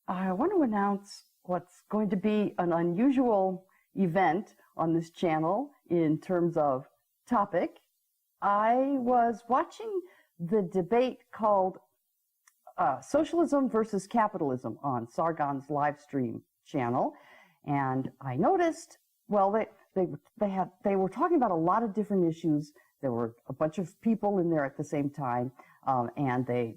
I want to announce what's going to be an unusual event on this channel in terms of topic. I was watching the debate called Socialism versus Capitalism on Sargon's live stream channel, and I noticed, well, they were talking about a lot of different issues. There were a bunch of people in there at the same time, and they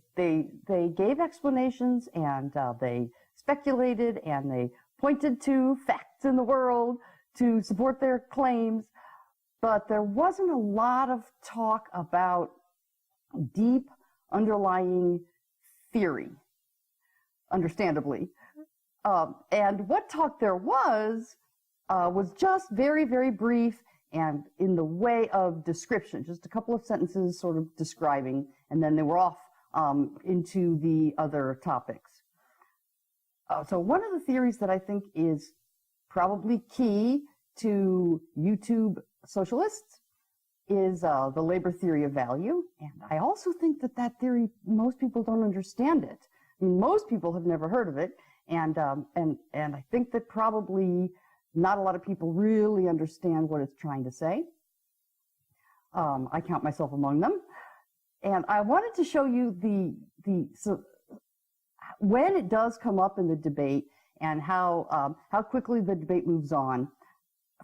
gave explanations, and they speculated, and they pointed to facts in the world to support their claims, but there wasn't a lot of talk about deep underlying theory, understandably. And what talk there was just very, very brief and in the way of description, just a couple of sentences sort of describing, and then they were off into the other topics. So one of the theories that I think is probably key to YouTube socialists is the labor theory of value. And I also think that that theory, most people don't understand it. I mean, most people have never heard of it. And I think that probably not a lot of people really understand what it's trying to say. I count myself among them. And I wanted to show you so when it does come up in the debate and how quickly the debate moves on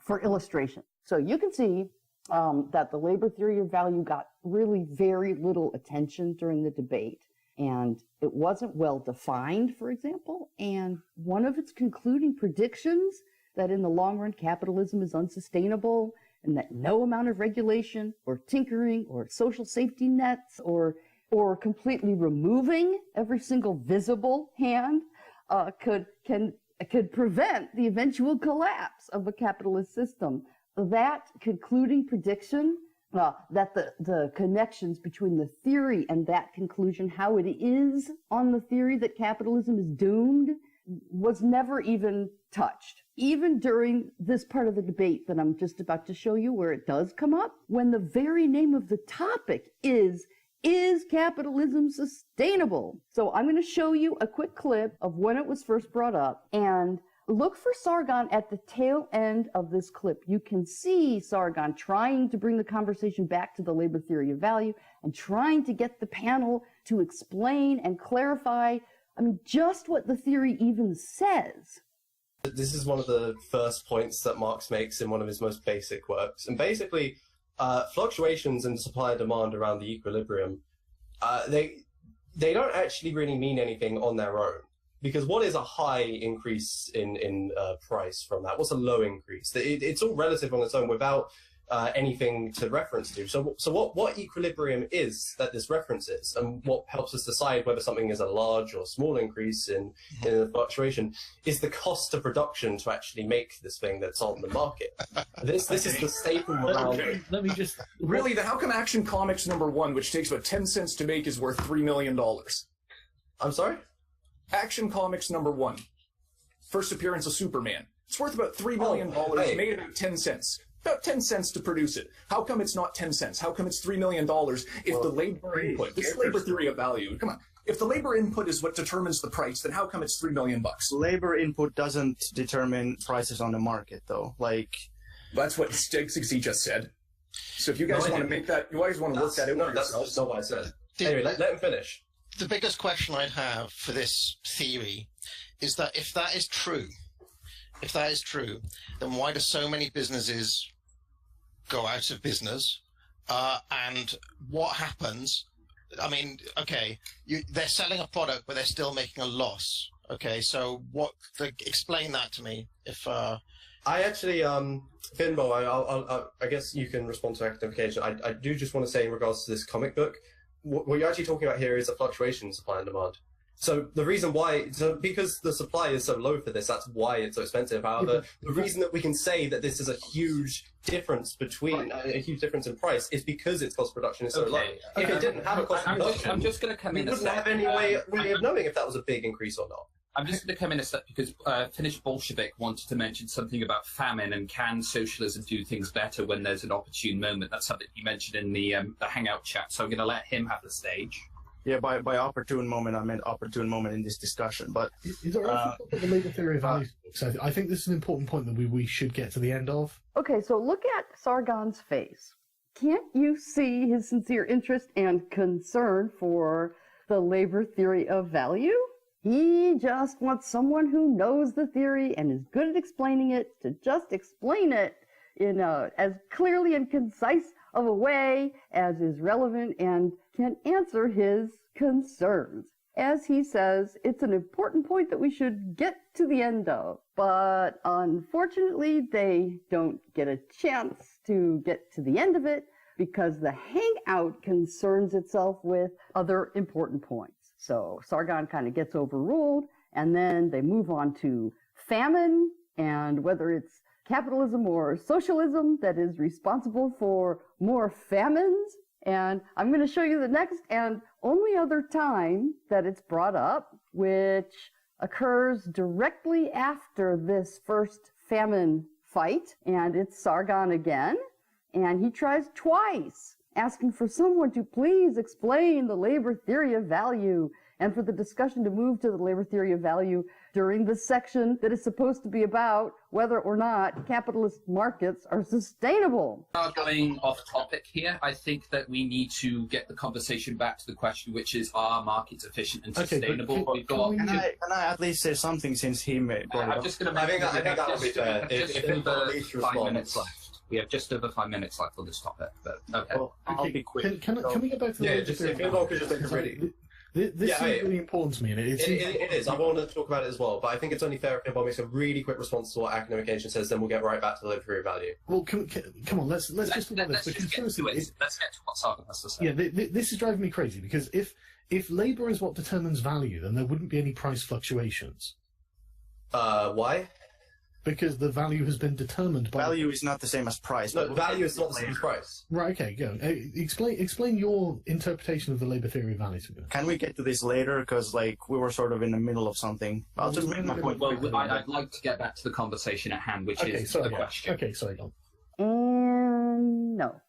for illustration. So you can see that the labor theory of value got really very little attention during the debate, and it wasn't well defined, for example, and one of its concluding predictions that in the long run capitalism is unsustainable and that no amount of regulation or tinkering or social safety nets or completely removing every single visible hand could prevent the eventual collapse of a capitalist system. That concluding prediction, that the connections between the theory and that conclusion, how it is on the theory that capitalism is doomed, was never even touched. Even during this part of the debate that I'm just about to show you, where it does come up, when the very name of the topic is capitalism sustainable? So I'm going to show you a quick clip of when it was first brought up, and look for Sargon at the tail end of this clip. You can see Sargon trying to bring the conversation back to the labor theory of value and trying to get the panel to explain and clarify, I mean, just what the theory even says. This is one of the first points that Marx makes in one of his most basic works. And basically, fluctuations in supply and demand around the equilibrium, they don't actually really mean anything on their own. Because what is a high increase in price from that? What's a low increase? It's all relative on its own without anything to reference to. So what equilibrium is that this references, and what helps us decide whether something is a large or small increase in the fluctuation, is the cost of production to actually make this thing that's on the market. This is the staple around. Let me just really. How come Action Comics #1, which takes about 10 cents to make, is worth $3 million? I'm sorry? Action Comics #1, first appearance of Superman. It's worth about $3 million, made about 10 cents. About 10 cents to produce it. How come it's not 10 cents? How come it's $3 million if the labor input, this is labor theory of value, come on. If the labor input is what determines the price, then how come it's $3 million? Labor input doesn't determine prices on the market, though. Like, that's what Stixie just said. So if you guys want to make that, you guys want to work that out. No, that's not what I said. Anyway, let him finish. The biggest question I'd have for this theory is that if that is true, then why do so many businesses go out of business? And what happens? I mean, okay, they're selling a product, but they're still making a loss. Okay, so explain that to me. If I actually, Finbo, I guess you can respond to actification. I do just want to say in regards to this comic book, what you're actually talking about here is a fluctuation in supply and demand. So the reason why, because the supply is so low for this, that's why it's so expensive. However, the reason that we can say that this is a huge difference between a huge difference in price is because its cost of production is so low. If it didn't have a cost of production, I'm just going to come in. We wouldn't have any way of knowing if that was a big increase or not. I'm just going to come in a step because Finnish Bolshevik wanted to mention something about famine and can socialism do things better when there's an opportune moment. That's something he mentioned in the Hangout chat. So I'm going to let him have the stage. Yeah, by opportune moment, I meant opportune moment in this discussion. But Is there anything the labour theory of values? So I think this is an important point that we should get to the end of. Okay, so look at Sargon's face. Can't you see his sincere interest and concern for the labor theory of value? He just wants someone who knows the theory and is good at explaining it to just explain it in as clearly and concise of a way as is relevant and can answer his concerns. As he says, it's an important point that we should get to the end of, but unfortunately they don't get a chance to get to the end of it because the hangout concerns itself with other important points. So Sargon kind of gets overruled, and then they move on to famine and whether it's capitalism or socialism that is responsible for more famines. And I'm going to show you the next and only other time that it's brought up, which occurs directly after this first famine fight. And it's Sargon again. And he tries twice, asking for someone to please explain the labor theory of value and for the discussion to move to the labor theory of value during the section that is supposed to be about whether or not capitalist markets are sustainable. Going off topic here, I think that we need to get the conversation back to the question, which is, are markets efficient and sustainable? Can I at least say something since he made? I'm just going to I think that would be fair. Just over 5 minutes left. We have just over 5 minutes left on this topic, but okay. Well, I'll be quick. Can we get back to the labor just theory if of everyone could value? just take a really... This is really important to me. And It is. I want to talk about it as well, but I think it's only fair if everyone makes a really quick response to what academic agent says, then we'll get right back to the labor theory of value. Well, come on, let's just talk about this. Let's get to it. Let's get to what Sargon has to say. Yeah, this is driving me crazy because if labour is what determines value, then there wouldn't be any price fluctuations. Why? Because the value has been determined by... Value is not the same as price. No, value is not the same as price. Right, okay, go. Explain your interpretation of the labour theory of value to me. Can we get to this later? Because, like, we were sort of in the middle of something. I'll just make my point. Well, I'd like to get back to the conversation at hand, which is the question. Okay, sorry, go on. And no.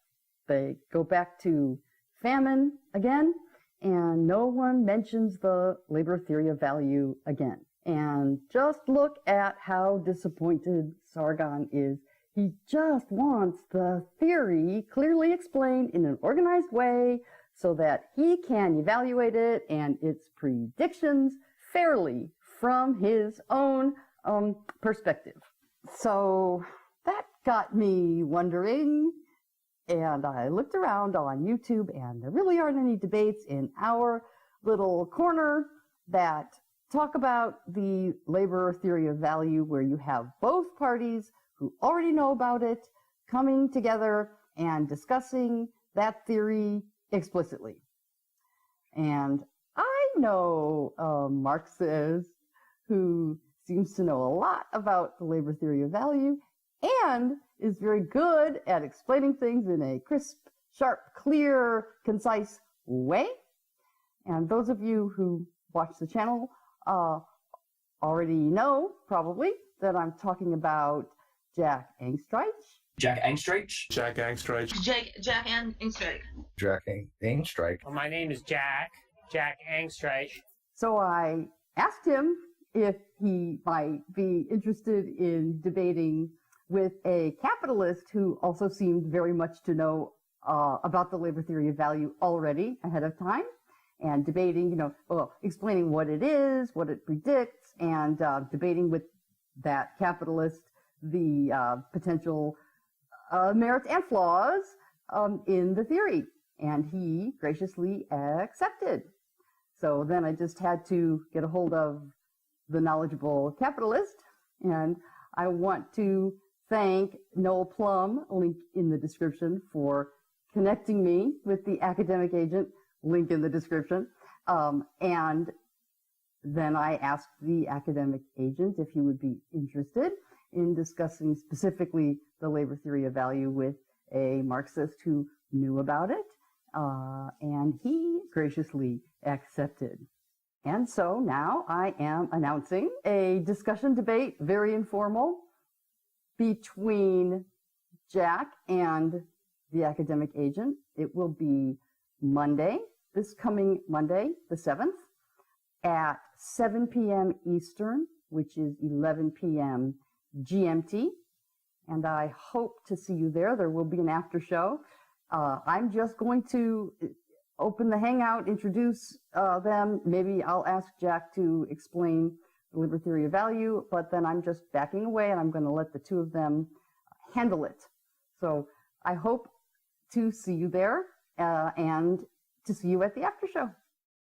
They go back to famine again, and no one mentions the labor theory of value again. And just look at how disappointed Sargon is. He just wants the theory clearly explained in an organized way so that he can evaluate it and its predictions fairly from his own perspective. So that got me wondering, and I looked around on YouTube, and there really aren't any debates in our little corner that talk about the labor theory of value where you have both parties who already know about it coming together and discussing that theory explicitly. And I know a Marxist who seems to know a lot about the labor theory of value and is very good at explaining things in a crisp, sharp, clear, concise way. And those of you who watch the channel already know, probably, that I'm talking about Jack Angstreich. Jack Angstreich? Jack Angstreich. Jack Angstreich. Jack Angstreich. Well, my name is Jack Angstreich. So I asked him if he might be interested in debating with a capitalist who also seemed very much to know about the labor theory of value already ahead of time. And debating, explaining what it is, what it predicts, and debating with that capitalist the potential merits and flaws in the theory. And he graciously accepted. So then I just had to get a hold of the knowledgeable capitalist. And I want to thank Noel Plum, link in the description, for connecting me with the academic agent, link in the description. And then I asked the academic agent if he would be interested in discussing specifically the labor theory of value with a Marxist who knew about it. And he graciously accepted. And so now I am announcing a discussion debate, very informal, between Jack and the academic agent. It will be Monday, this coming Monday, the 7th, at 7 p.m. Eastern, which is 11 p.m. GMT. And I hope to see you there. There will be an after show. I'm just going to open the Hangout, introduce them. Maybe I'll ask Jack to explain the liberal theory of value, but then I'm just backing away and I'm going to let the two of them handle it. So I hope to see you there and to see you at the after show.